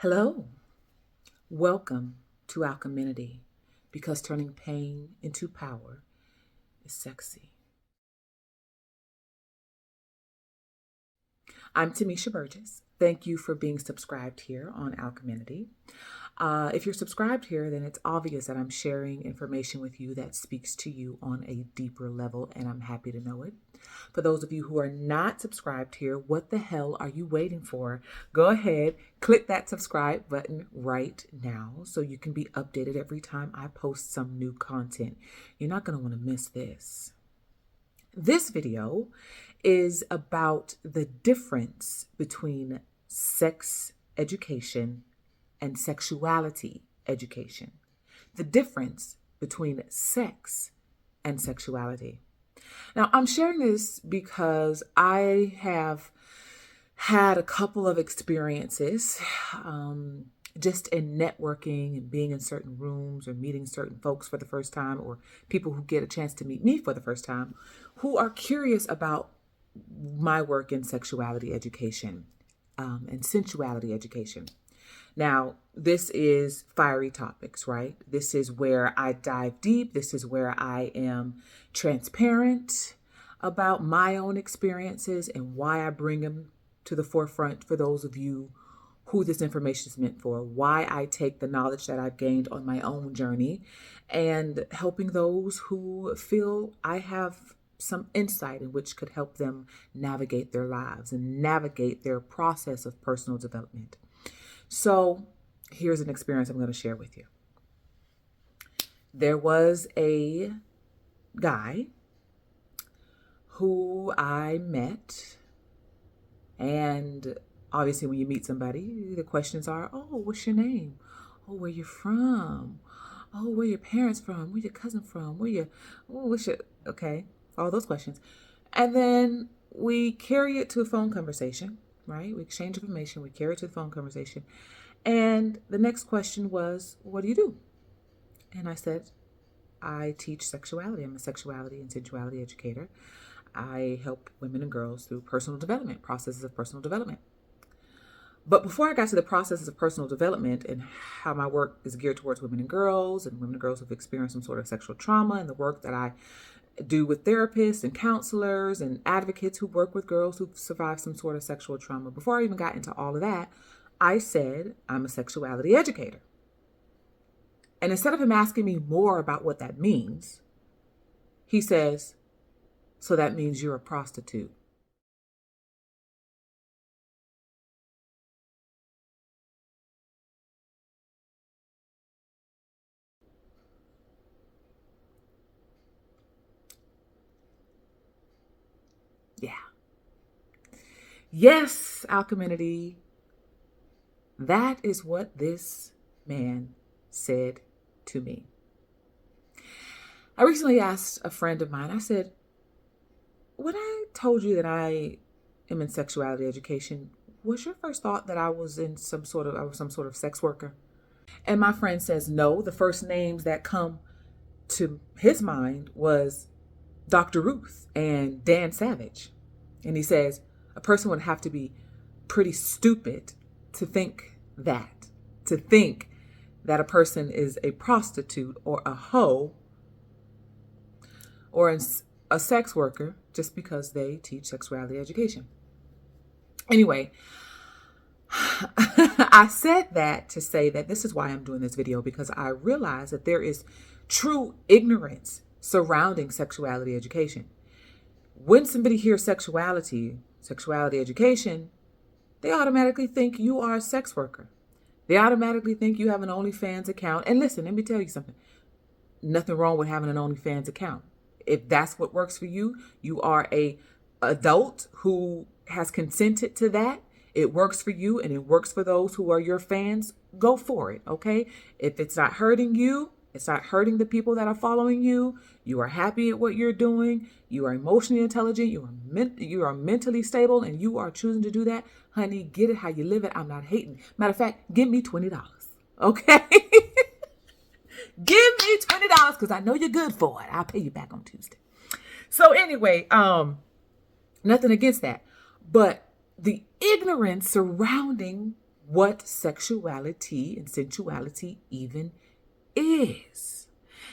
Hello, welcome to our community because turning pain into power is sexy. I'm Timmésha Burgess. Thank you for being subscribed here on our community. If you're subscribed here, then it's obvious that I'm sharing information with you that speaks to you on a deeper level, and I'm happy to know it. For those of you who are not subscribed here, what the hell are you waiting for? Go ahead, click that subscribe button right now so you can be updated every time I post some new content. You're not going to want to miss this. This video is about the difference between sex education and sexuality education. The difference between sex and sexuality. Now, I'm sharing this because I have had a couple of experiences just in networking and being in certain rooms or meeting certain folks for the first time, or people who get a chance to meet me for the first time, who are curious about my work in sexuality education and sensuality education. Now, this is fiery topics, right? This is where I dive deep. This is where I am transparent about my own experiences and why I bring them to the forefront for those of you who this information is meant for, why I take the knowledge that I've gained on my own journey and helping those who feel I have some insight in which could help them navigate their lives and navigate their process of personal development. So here's an experience I'm going to share with you. There was a guy who I met, and obviously when you meet somebody, the questions are, oh, what's your name? Oh, where you from? Oh, where your parents from? Where your cousin from? Okay, all those questions. And then we carry it to a phone conversation, right? We exchange information, we carry it to the phone conversation. And the next question was, what do you do? And I said, I teach sexuality. I'm a sexuality and sensuality educator. I help women and girls through personal development, processes of personal development. But before I got to the processes of personal development and how my work is geared towards women and girls who've experienced some sort of sexual trauma, and the work that I do with therapists and counselors and advocates who work with girls who've survived some sort of sexual trauma, before I even got into all of that, I said, I'm a sexuality educator. And instead of him asking me more about what that means, he says, so that means you're a prostitute. Yeah. Yes, our community. That is what this man said to me. I recently asked a friend of mine, I said, when I told you that I am in sexuality education, was your first thought that I was some sort of sex worker? And my friend says, no. The first names that come to his mind was Dr. Ruth and Dan Savage. And he says, a person would have to be pretty stupid to think that a person is a prostitute or a hoe or a sex worker just because they teach sexuality education. Anyway, I said that to say that this is why I'm doing this video, because I realize that there is true ignorance surrounding sexuality education. When somebody hears sexuality education, they automatically think you are a sex worker. They automatically think you have an OnlyFans account. And listen, let me tell you something. Nothing wrong with having an OnlyFans account. If that's what works for you, you are a adult who has consented to that. It works for you and it works for those who are your fans. Go for it, okay? If it's not hurting you, it's not hurting the people that are following you, you are happy at what you're doing, you are emotionally intelligent, you are mentally stable, and you are choosing to do that, honey, get it how you live it. I'm not hating. Matter of fact, give me $20, okay? Give me $20 because I know you're good for it. I'll pay you back on Tuesday. So anyway, nothing against that. But the ignorance surrounding what sexuality and sensuality even is.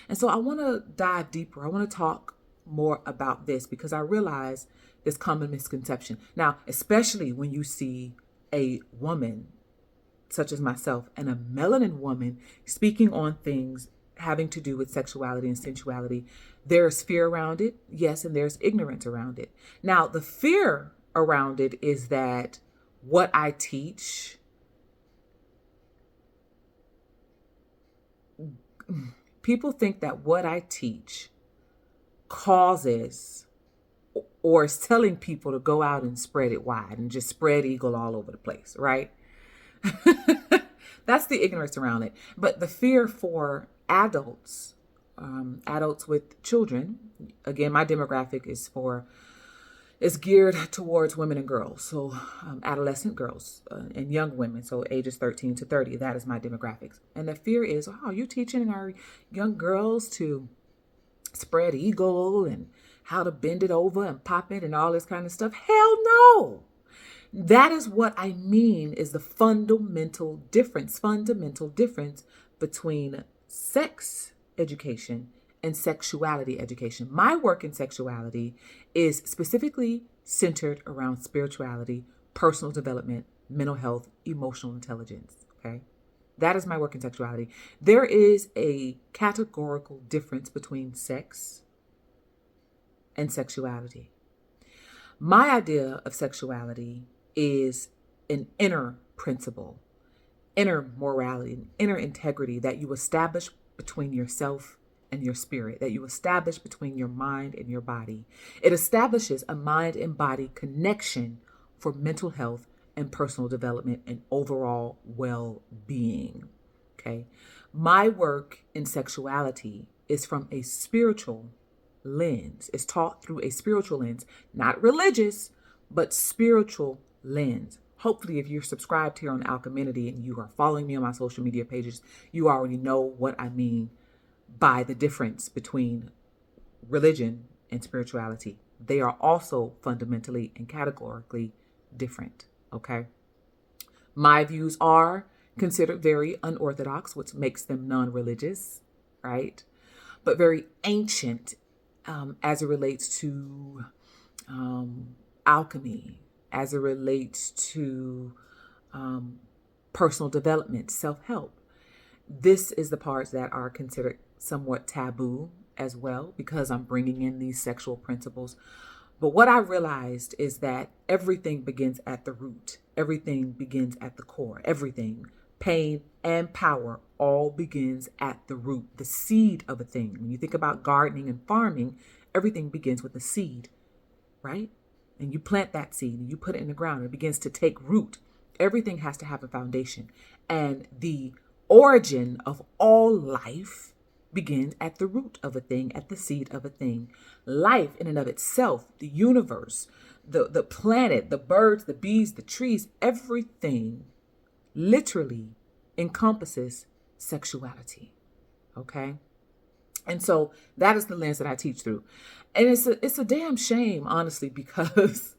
And so I want to dive deeper. I want to talk more about this because I realize this common misconception. Now, especially when you see a woman such as myself and a melanin woman speaking on things having to do with sexuality and sensuality, there's fear around it, yes, and there's ignorance around it. Now, the fear around it is that what I teach people think that what I teach causes or is telling people to go out and spread it wide and just spread eagle all over the place, right? That's the ignorance around it. But the fear for adults, adults with children, again, my demographic is geared towards women and girls. So adolescent girls and young women, so ages 13 to 30, that is my demographics. And the fear is, oh, you teaching our young girls to spread eagle and how to bend it over and pop it and all this kind of stuff? Hell no. That is what I mean is the fundamental difference between sex education and sexuality education. My work in sexuality is specifically centered around spirituality, personal development, mental health, emotional intelligence. Okay. That is my work in sexuality. There is a categorical difference between sex and sexuality. My idea of sexuality is an inner principle, inner morality, an inner integrity that you establish between yourself and your spirit, that you establish between your mind and your body. It establishes a mind and body connection for mental health and personal development and overall well-being. Okay. My work in sexuality is from a spiritual lens. It's taught through a spiritual lens, not religious, but spiritual lens. Hopefully, if you're subscribed here on Alchemity and you are following me on my social media pages, you already know what I mean by the difference between religion and spirituality. They are also fundamentally and categorically different. Okay. My views are considered very unorthodox, which makes them non-religious, right? But very ancient as it relates to alchemy, as it relates to personal development, self-help. This is the parts that are considered somewhat taboo as well, because I'm bringing in these sexual principles. But what I realized is that everything begins at the root. Everything begins at the core. Everything, pain and power, all begins at the root, the seed of a thing. When you think about gardening and farming, everything begins with a seed, right? And you plant that seed and you put it in the ground. It begins to take root. Everything has to have a foundation. And the origin of all life begins at the root of a thing, at the seed of a thing. Life in and of itself, the universe, the planet, the birds, the bees, the trees, everything literally encompasses sexuality. Okay? And so that is the lens that I teach through. And it's a damn shame, honestly, because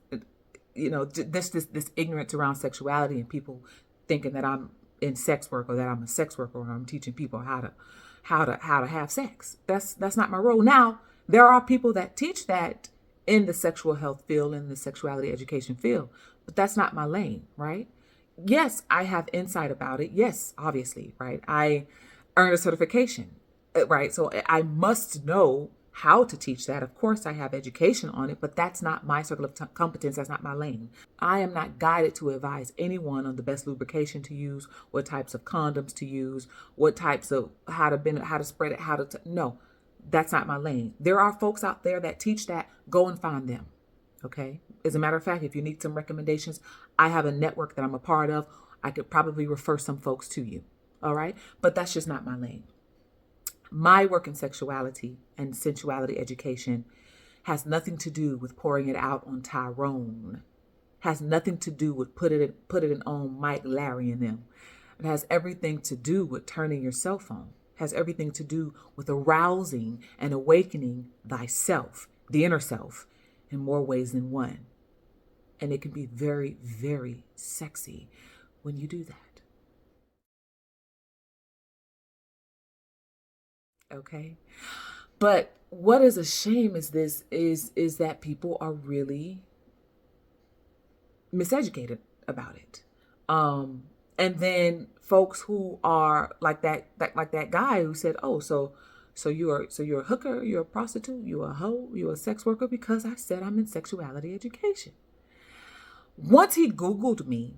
this ignorance around sexuality and people thinking that I'm in sex work or that I'm a sex worker or I'm teaching people how to have sex. That's not my role. Now, there are people that teach that in the sexual health field, in the sexuality education field, but that's not my lane, right? Yes, I have insight about it. Yes, obviously, right? I earned a certification, right? So I must know how to teach that. Of course, I have education on it, but that's not my circle of competence. That's not my lane. I am not guided to advise anyone on the best lubrication to use, what types of condoms to use, what types of how to bend it, how to spread it, no, that's not my lane. There are folks out there that teach that. Go and find them. Okay. As a matter of fact, if you need some recommendations, I have a network that I'm a part of. I could probably refer some folks to you. All right. But that's just not my lane. My work in sexuality and sensuality education has nothing to do with pouring it out on Tyrone. Has nothing to do with put it on Mike, Larry, and them. It has everything to do with turning your cell phone. Has everything to do with arousing and awakening thyself, the inner self, in more ways than one. And it can be very, very sexy when you do that. Okay. But what is a shame is that people are really miseducated about it. And then folks who are like that guy who said, "Oh, so you're a hooker, you're a prostitute, you're a hoe, you're a sex worker because I said I'm in sexuality education." Once he Googled me,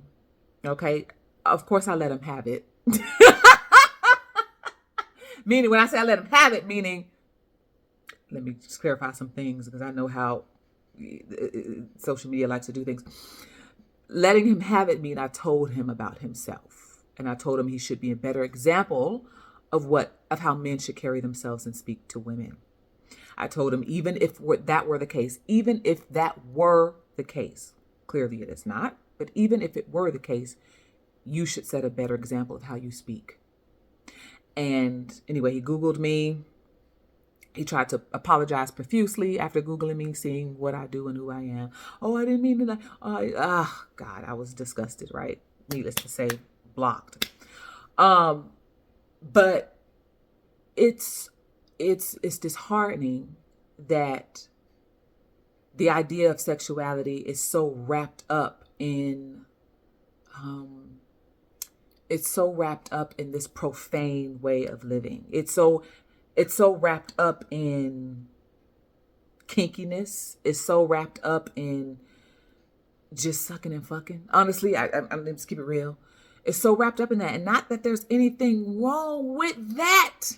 okay, of course I let him have it. Meaning, when I say I let him have it, meaning, let me just clarify some things because I know how social media likes to do things. Letting him have it mean I told him about himself, and I told him he should be a better example of how men should carry themselves and speak to women. I told him even if that were the case, clearly it is not, but even if it were the case, you should set a better example of how you speak. And anyway, he Googled me. He tried to apologize profusely after Googling me, seeing what I do and who I am. Oh, I didn't mean to. God, I was disgusted, right? Needless to say, blocked. But it's disheartening that the idea of sexuality is so wrapped up in this profane way of living. It's so wrapped up in kinkiness. It's so wrapped up in just sucking and fucking. Honestly, I'm just keep it real. It's so wrapped up in that. And not that there's anything wrong with that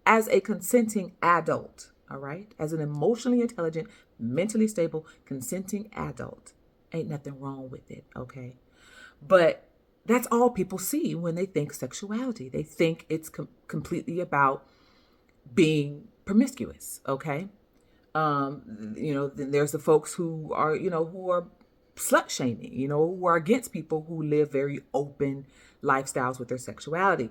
as a consenting adult, all right? As an emotionally intelligent, mentally stable, consenting adult. Ain't nothing wrong with it, okay? But that's all people see when they think sexuality. They think it's completely about being promiscuous, okay? Then there's the folks who are slut shaming, who are against people who live very open lifestyles with their sexuality.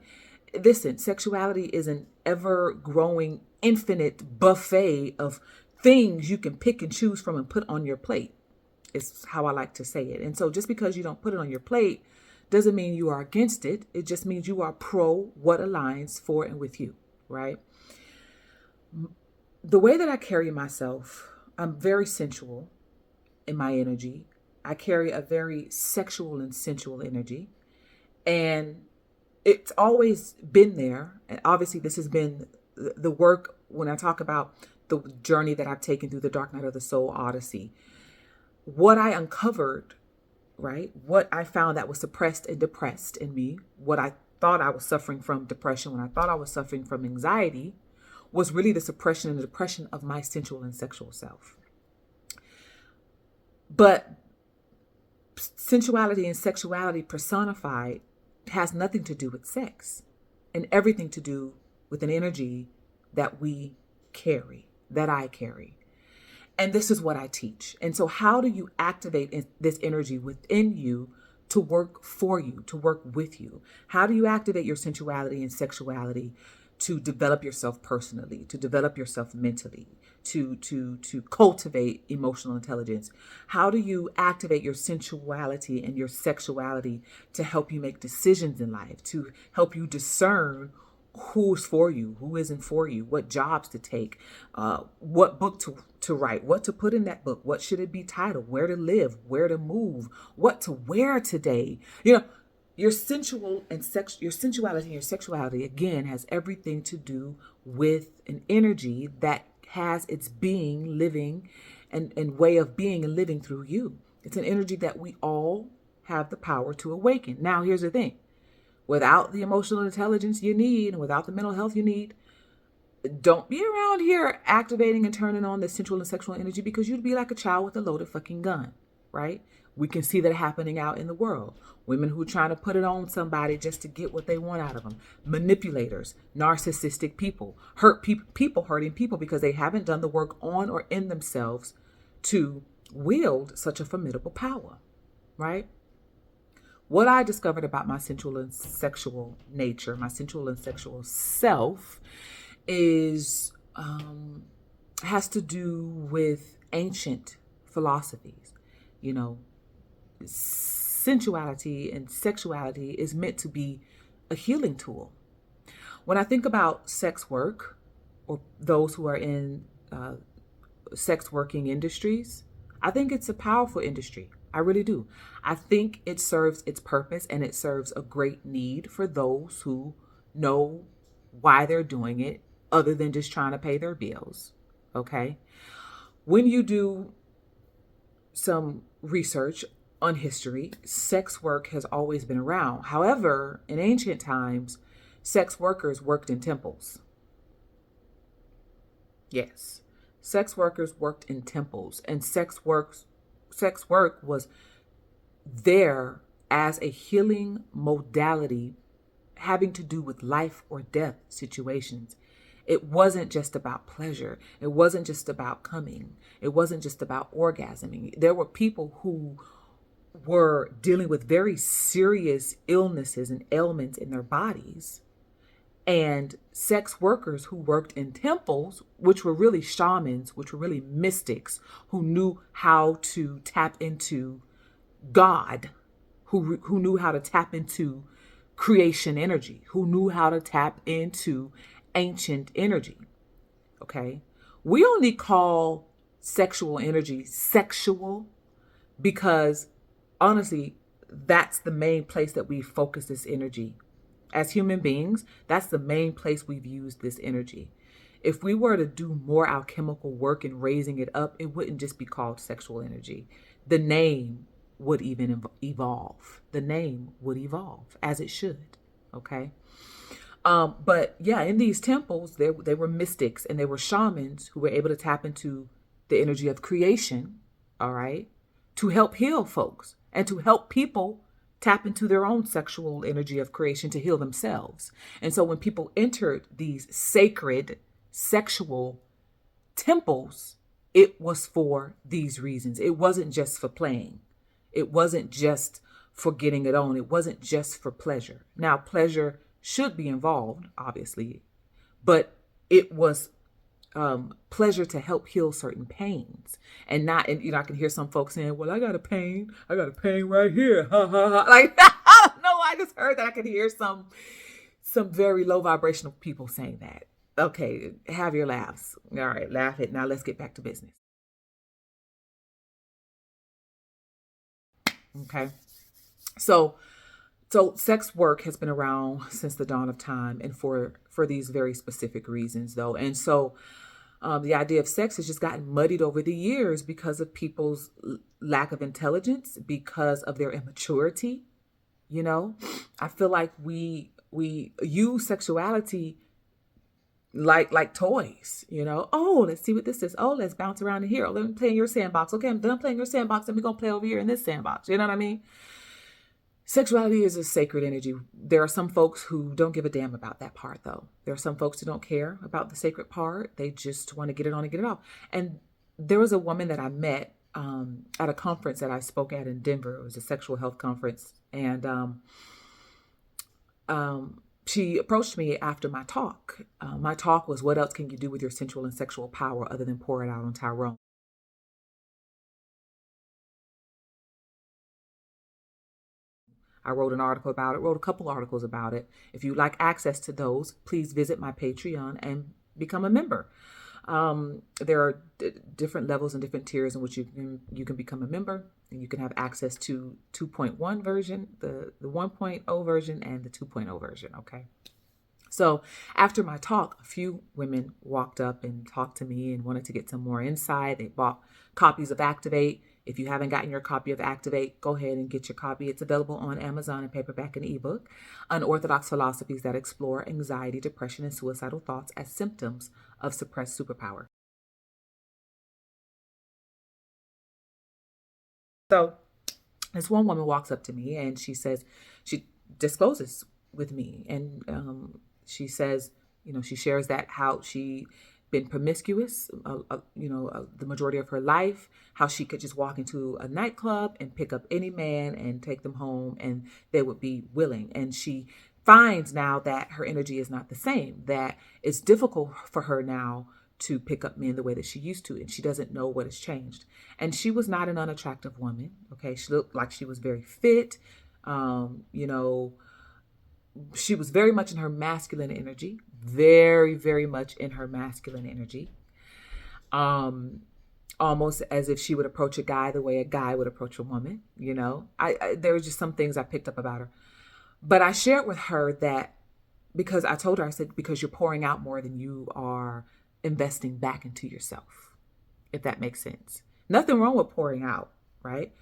Listen, sexuality is an ever-growing, infinite buffet of things you can pick and choose from and put on your plate. It's how I like to say it. And so just because you don't put it on your plate doesn't mean you are against it. It just means you are pro what aligns for and with you, right? The way that I carry myself, I'm very sensual in my energy. I carry a very sexual and sensual energy. And it's always been there. And obviously this has been the work when I talk about the journey that I've taken through the Dark Night of the Soul Odyssey. What I uncovered, right? What I found that was suppressed and depressed in me, what I thought I was suffering from depression, when I thought I was suffering from anxiety, was really the suppression and the depression of my sensual and sexual self. But sensuality and sexuality personified has nothing to do with sex and everything to do with an energy that we carry, that I carry. And this is what I teach. And so how do you activate this energy within you to work for you, to work with you? How do you activate your sensuality and sexuality to develop yourself personally, to develop yourself mentally, to cultivate emotional intelligence? How do you activate your sensuality and your sexuality to help you make decisions in life, to help you discern who's for you, who isn't for you, what jobs to take, what book to write, what to put in that book, what should it be titled, where to live, where to move, what to wear today? Your sensuality and your sexuality, again, has everything to do with an energy that has its being, living, and way of being and living through you. It's an energy that we all have the power to awaken. Now, here's the thing. Without the emotional intelligence you need and without the mental health you need, don't be around here activating and turning on the sensual and sexual energy, because you'd be like a child with a loaded fucking gun, right? We can see that happening out in the world. Women who are trying to put it on somebody just to get what they want out of them. Manipulators, narcissistic people, people hurting people because they haven't done the work on or in themselves to wield such a formidable power, right? What I discovered about my sensual and sexual nature, my sensual and sexual self, has to do with ancient philosophies. Sensuality and sexuality is meant to be a healing tool. When I think about sex work, or those who are in sex working industries, I think it's a powerful industry. I really do. I think it serves its purpose and it serves a great need for those who know why they're doing it other than just trying to pay their bills. Okay. When you do some research on history, sex work has always been around. However, in ancient times, sex workers worked in temples. Yes. Sex workers worked in temples, and sex work was there as a healing modality having to do with life or death situations. It wasn't just about pleasure. It wasn't just about coming. It wasn't just about orgasming. There were people who were dealing with very serious illnesses and ailments in their bodies. And sex workers who worked in temples, which were really shamans, which were really mystics, who knew how to tap into God, who knew how to tap into creation energy, who knew how to tap into ancient energy. Okay. We only call sexual energy sexual because honestly, that's the main place that we focus this energy. As human beings, that's the main place we've used this energy. If we were to do more alchemical work in raising it up, it wouldn't just be called sexual energy. The name would even evolve. The name would evolve as it should. Okay. But yeah, in these temples, they were mystics and they were shamans who were able to tap into the energy of creation. All right. To help heal folks and to help people tap into their own sexual energy of creation to heal themselves. And so when people entered these sacred sexual temples, it was for these reasons. It wasn't just for playing. It wasn't just for getting it on. It wasn't just for pleasure. Now, pleasure should be involved, obviously, but it was pleasure to help heal certain pains and not, and I can hear some folks saying, well, I got a pain right here. Ha ha ha. Like, I don't know. I just heard that. I could hear some very low vibrational people saying that. Okay. Have your laughs. All right. Laugh it. Now let's get back to business. Okay. So sex work has been around since the dawn of time and for these very specific reasons though. And so the idea of sex has just gotten muddied over the years because of people's lack of intelligence, because of their immaturity. I feel like we use sexuality like toys, Oh, let's see what this is. Oh, let's bounce around in here. Oh, let me play in your sandbox. Okay, I'm done playing your sandbox. And we're going to play over here in this sandbox. You know what I mean? Sexuality is a sacred energy. There are some folks who don't give a damn about that part, though. There are some folks who don't care about the sacred part. They just want to get it on and get it off. And there was a woman that I met at a conference that I spoke at in Denver. It was a sexual health conference. And she approached me after my talk. My talk was, what else can you do with your sensual and sexual power other than pour it out on Tyrone? I wrote an article about it, wrote a couple articles about it. If you'd like access to those, please visit my Patreon and become a member. There are different levels and different tiers in which you can become a member, and you can have access to 2.1 version, the 1.0 version, and the 2.0 version. Okay. So after my talk, a few women walked up and talked to me and wanted to get some more insight. They bought copies of Activate. If you haven't gotten your copy of Activate, go ahead and get your copy. It's available on Amazon in paperback and ebook. Unorthodox philosophies that explore anxiety, depression, and suicidal thoughts as symptoms of suppressed superpower. So this one woman walks up to me and she says, she discloses with me, and she says, she shares that how she been promiscuous, the majority of her life, how she could just walk into a nightclub and pick up any man and take them home and they would be willing. And she finds now that her energy is not the same, that it's difficult for her now to pick up men the way that she used to, and she doesn't know what has changed. And she was not an unattractive woman. Okay. She looked like she was very fit, she was very much in her masculine energy, very, very much in her masculine energy. Almost as if she would approach a guy the way a guy would approach a woman. There were just some things I picked up about her. But I shared with her that because I told her, I said, because you're pouring out more than you are investing back into yourself, if that makes sense. Nothing wrong with pouring out, right?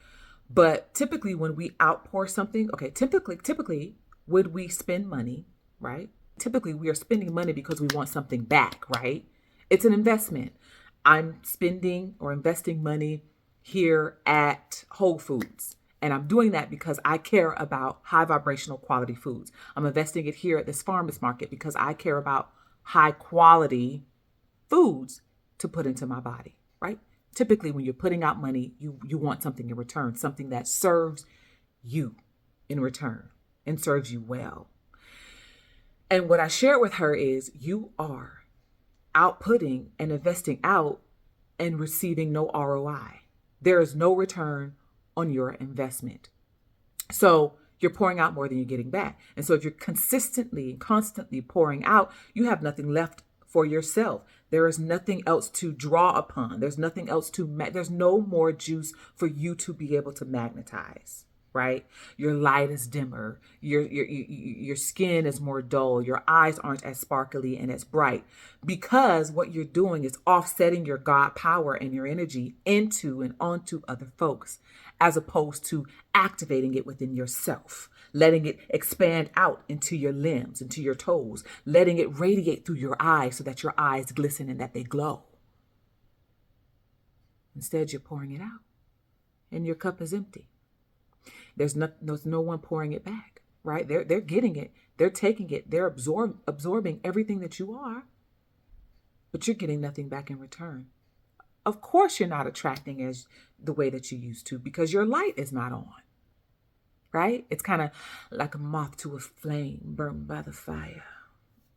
But typically when we outpour something, okay, typically would we spend money, right? Typically we are spending money because we want something back, right? It's an investment. I'm spending or investing money here at Whole Foods. And I'm doing that because I care about high vibrational quality foods. I'm investing it here at this farmer's market because I care about high quality foods to put into my body, right? Typically, when you're putting out money, you want something in return, something that serves you in return and serves you well. And what I shared with her is you are outputting and investing out and receiving no ROI. There is no return on your investment. So you're pouring out more than you're getting back. And so if you're consistently and constantly pouring out, you have nothing left for yourself. There is nothing else to draw upon. There's nothing else there's no more juice for you to be able to magnetize, right? Your light is dimmer. Your skin is more dull. Your eyes aren't as sparkly and as bright because what you're doing is offsetting your God power and your energy into and onto other folks, as opposed to activating it within yourself, letting it expand out into your limbs, into your toes, letting it radiate through your eyes so that your eyes glisten and that they glow. Instead, you're pouring it out and your cup is empty. There's no one pouring it back, right? They're getting it. They're taking it. They're absorbing everything that you are, but you're getting nothing back in return. Of course, you're not attracting as the way that you used to because your light is not on, right? It's kind of like a moth to a flame burned by the fire.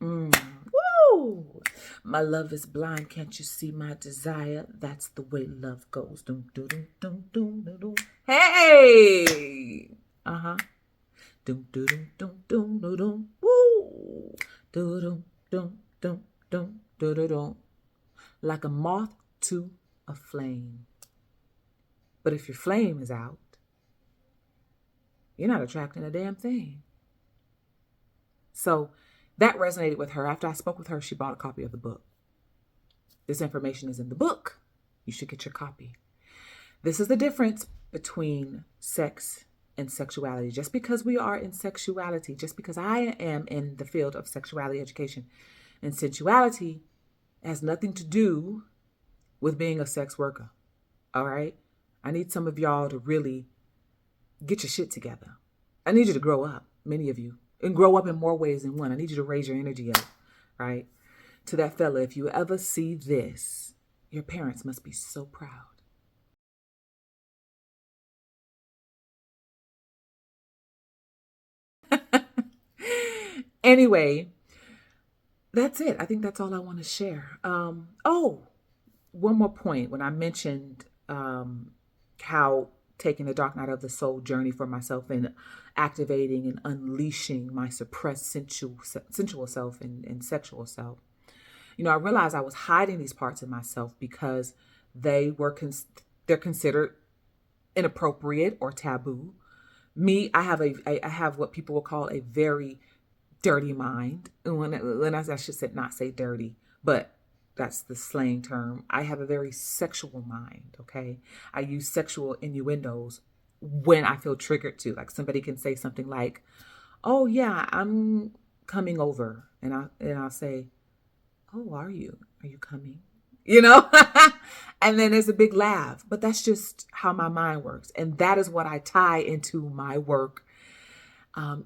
Woo! My love is blind. Can't you see my desire? That's the way love goes. Dum, dum, dum, dum, dum, dum, dum. Hey! Dum, dum, dum, dum, dum, dum. Woo! Dum, dum, dum, dum, dum, dum, dum. Like a moth to a flame. But if your flame is out, you're not attracting a damn thing. So that resonated with her. After I spoke with her, she bought a copy of the book. This information is in the book. You should get your copy. This is the difference between sex and sexuality. Just because we are in sexuality, just because I am in the field of sexuality education and sensuality, has nothing to do with being a sex worker. All right? I need some of y'all to really get your shit together. I need you to grow up, many of you, and grow up in more ways than one. I need you to raise your energy up, right? To that fella, if you ever see this, your parents must be so proud. Anyway, that's it. I think that's all I want to share. One more point. When I mentioned how taking the dark night of the soul journey for myself and activating and unleashing my suppressed sensual self and sexual self, I realized I was hiding these parts of myself because they're considered inappropriate or taboo. Me, I have what people will call a very dirty mind. And when I should say not say dirty, but that's the slang term. I have a very sexual mind, okay? I use sexual innuendos when I feel triggered to. Like somebody can say something like, "Oh yeah, I'm coming over." And I'll say, "Oh, are you? Are you coming?" And then there's a big laugh. But that's just how my mind works. And that is what I tie into my work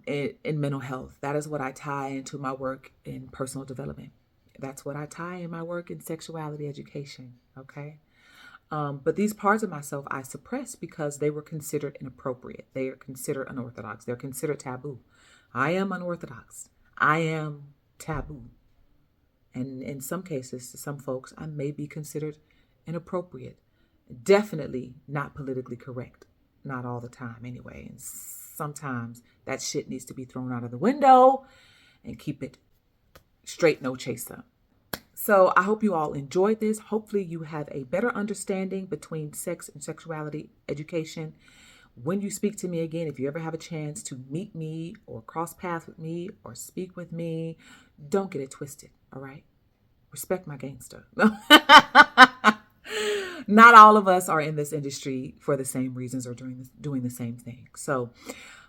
in mental health. That is what I tie into my work in personal development. That's what I tie in my work in sexuality education, okay? But these parts of myself I suppressed because they were considered inappropriate. They are considered unorthodox. They're considered taboo. I am unorthodox. I am taboo. And in some cases, to some folks, I may be considered inappropriate. Definitely not politically correct. Not all the time anyway. And sometimes that shit needs to be thrown out of the window and keep it straight, no chaser. So I hope you all enjoyed this. Hopefully you have a better understanding between sex and sexuality education. When you speak to me again, if you ever have a chance to meet me or cross paths with me or speak with me, don't get it twisted, all right? Respect my gangster. Not all of us are in this industry for the same reasons or doing the same thing. So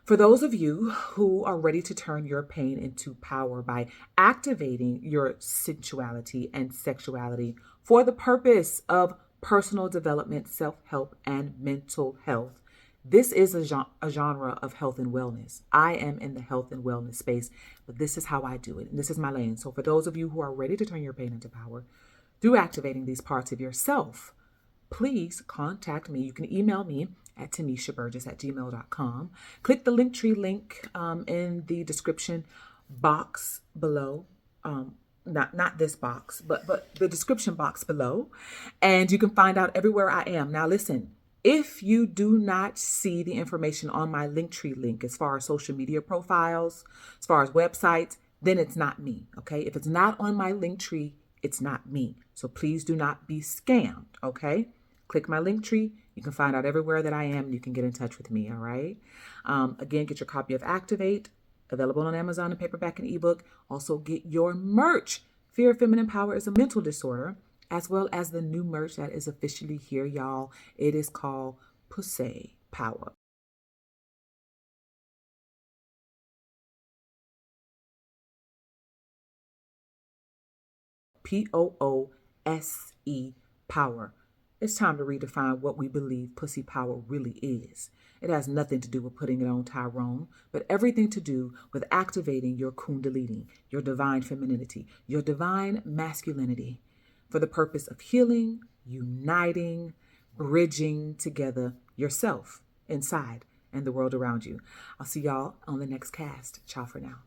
for those of you who are ready to turn your pain into power by activating your sensuality and sexuality for the purpose of personal development, self-help, and mental health, this is a genre of health and wellness. I am in the health and wellness space, but this is how I do it. And this is my lane. So for those of you who are ready to turn your pain into power through activating these parts of yourself, please contact me. You can email me at timmeshaburgess@gmail.com. Click the Linktree link in the description box below. Not this box, but the description box below. And you can find out everywhere I am. Now listen, if you do not see the information on my Linktree link as far as social media profiles, as far as websites, then it's not me, okay? If it's not on my Linktree, it's not me. So please do not be scammed, okay? Click my Linktree. You can find out everywhere that I am. You can get in touch with me, all right? Again, get your copy of Activate, available on Amazon in paperback and ebook. Also get your merch. Fear of Feminine Power is a mental disorder, as well as the new merch that is officially here, y'all. It is called Pussy Power. POOSE Power. It's time to redefine what we believe pussy power really is. It has nothing to do with putting it on Tyrone, but everything to do with activating your kundalini, your divine femininity, your divine masculinity, for the purpose of healing, uniting, bridging together yourself inside and the world around you. I'll see y'all on the next cast. Ciao for now.